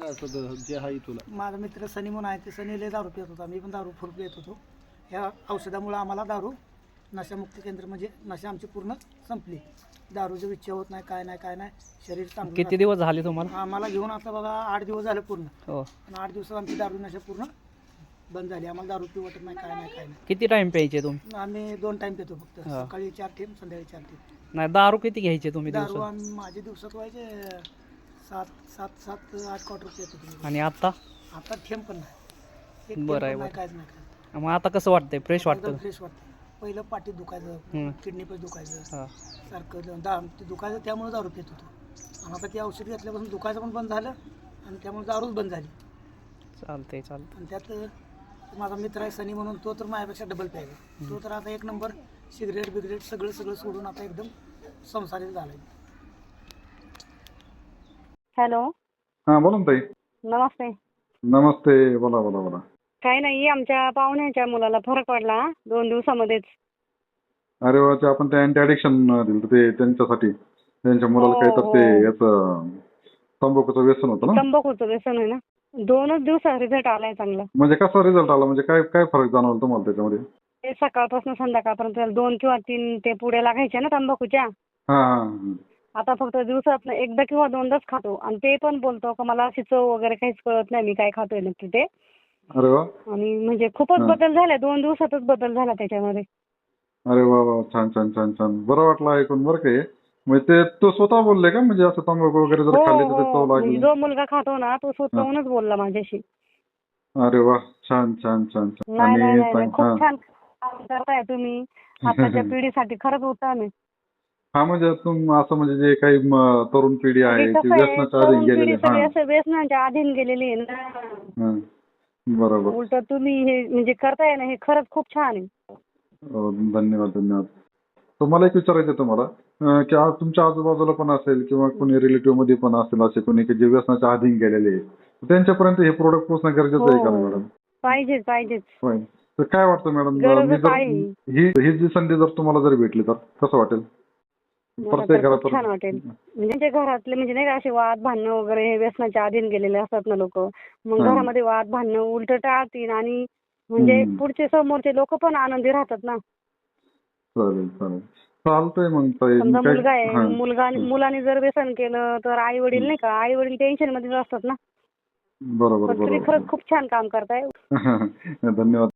काय असं जे आहे तुला? माझा मित्र सनी म्हणून आहे, ते सनी लय दारू पित होता, मी पण दारू फुल पित होतो. ह्या औषधामुळे आम्हाला दारू नशामुक्ती केंद्र म्हणजे नशा आमची पूर्ण संपली. दारूची इच्छा होत नाही, काय नाही, शरीर चांगलं किती राहतं. दिवस झाले तुम्हाला? आम्हाला घेऊन आता बघा 8 दिवस झाले पूर्ण. हो. आणि 8 दिवसात आमची दारू नशा पूर्ण बंद झाली. आम्हाला दारू पिऊ वाटत नाही, काय नाही. किती टाइम प्यायचे तुम्ही? आम्ही 2 टाइम पितो फक्त, हा. सकाळी 4 थेंब, संध्याकाळी 4 थेंब. नाही, दारू किती घ्यायचे तुम्ही दारू दिवसात? माझे दिवसात व्हायचे 7-8 क्वार्टर पितो तुम्ही. आणि आता? आता थेंब पण नाही, एक थेंब बरं पण आहे, नाही, बरं. काहीच नाही. मग आता कसं वाटतंय? फ्रेश वाटतं? फ्रेश वाटतं. पहिलं पाठीत दुखायचं, किडनी पण दुखायचं, हां. सारखं ते दुखायचं, त्यामुळे दारू पित होतो. आणि आता ते औषध घेतल्यापासून दुखायचं पण बंद झालं आणि त्यामुळे दारूच बंद झाली. चालतंय. आणि त्यात माझा मित्र आहे सनी म्हणून, तो तर माझ्यापेक्षा डबल प्यायला. तो तर आता एक नंबर सिगरेट बिगरेट सगळं सोडून आता एकदम संसारित झालाय. हॅलो, हां बोला ना ताई. नमस्ते. नमस्ते. बोला. काही नाही, आमच्या पाहुण्याच्या मुलाला फरक पडला 2 दिवसामध्येच. अरे वा, ते आपण ते अँटी ॲडिक्शन दिलं ते त्यांच्यासाठी, त्यांच्या मुलाला हो, काही तर ते हो. याचं तंबाखूचं व्यसन होतं ना. तंबाखूचं व्यसन आहे ना. 2च दिवसात रिझल्ट आलाय चांगला. म्हणजे कसा रिझल्ट आला, म्हणजे काय फरक जाणवला तुम्हाला त्याच्यामध्ये? ते सकाळपासून संध्याकाळपर्यंत 2 किंवा 3 ते पुड्या लागायच्या ना तंबाखूच्या. हां. आता फक्त दिवसात एकदा किंवा 2दाच खातो, आणि ते पण बोलतो का मला अशी चव वगैरे काहीच कळत नाही, मी काय खातोय नक्की ते. अरे वा. आणि म्हणजे खूपच हां. बदल झाला, 2 दिवसातच बदल झाला त्याच्यामध्ये. अरे वा. छान. बरं वाटलं ऐकून बरं का हे. म्हणजे ते तो स्वतः बोलले का, म्हणजे असं तंबाखू वगैरे जर खाल्ली तर ते चव हो. लागली? जो मुलगा खातो ना तो स्वतःहूनच बोलला माझ्याशी. अरे वा, छान. नाही, खूप छान काम करताय तुम्ही. आताच्या पिढीसाठी खरंच उत्तम आहे. हा, म्हणजे असं म्हणजे जे काही तरुण पिढी आहे म्हणजे ती कसं आहे, व्यसनाच्या अधीन तरुण गेलेली. पिढी सगळी हां. असं व्यसनाच्या अधीन गेलेली आहे ना. हां. बरोबर. उलट तुम्ही हे म्हणजे करताय ना, हे खरंच खूप छान आहे. धन्यवाद. तर मला एक विचारायचं आहे तुम्हाला, की आज तुमच्या आजूबाजूला पण असेल किंवा कोणी रिलेटिव्ह मध्ये पण असेल असे कोणी की जे व्यसनाच्या अधीन गेलेले आहे, त्यांच्यापर्यंत हे प्रोडक्ट पोहोचणं गरजेचं आहे का हो. मॅडम? पाहिजेच. होय. तर काय वाटतं मॅडम, गरजच आहे. ही जी संधी जर तुम्हाला जर भेटली तर कसं वाटेल? मला प्रत्येक तर घरात खूप छान वाटेल. म्हणजे त्यांच्या घरातले म्हणजे नाही का असे वाद भांडणं वगैरे हे व्यसनाच्या अधीन गेलेले असतात ना लोक. मग हां. घरामध्ये वाद भांडणं उलट टाळतील, आणि म्हणजे पुढचे समोरचे लोक पण आनंदी राहतात ना. चालेल. चालतंय मग ताई. समजा मुलगा आहे, हां. मुलाने जर व्यसन केलं तर आई वडील नाही का, आई वडील टेन्शन मध्ये असतात ना. बरोबर. पण तुम्ही खरंच खूप छान काम करताय. धन्यवाद.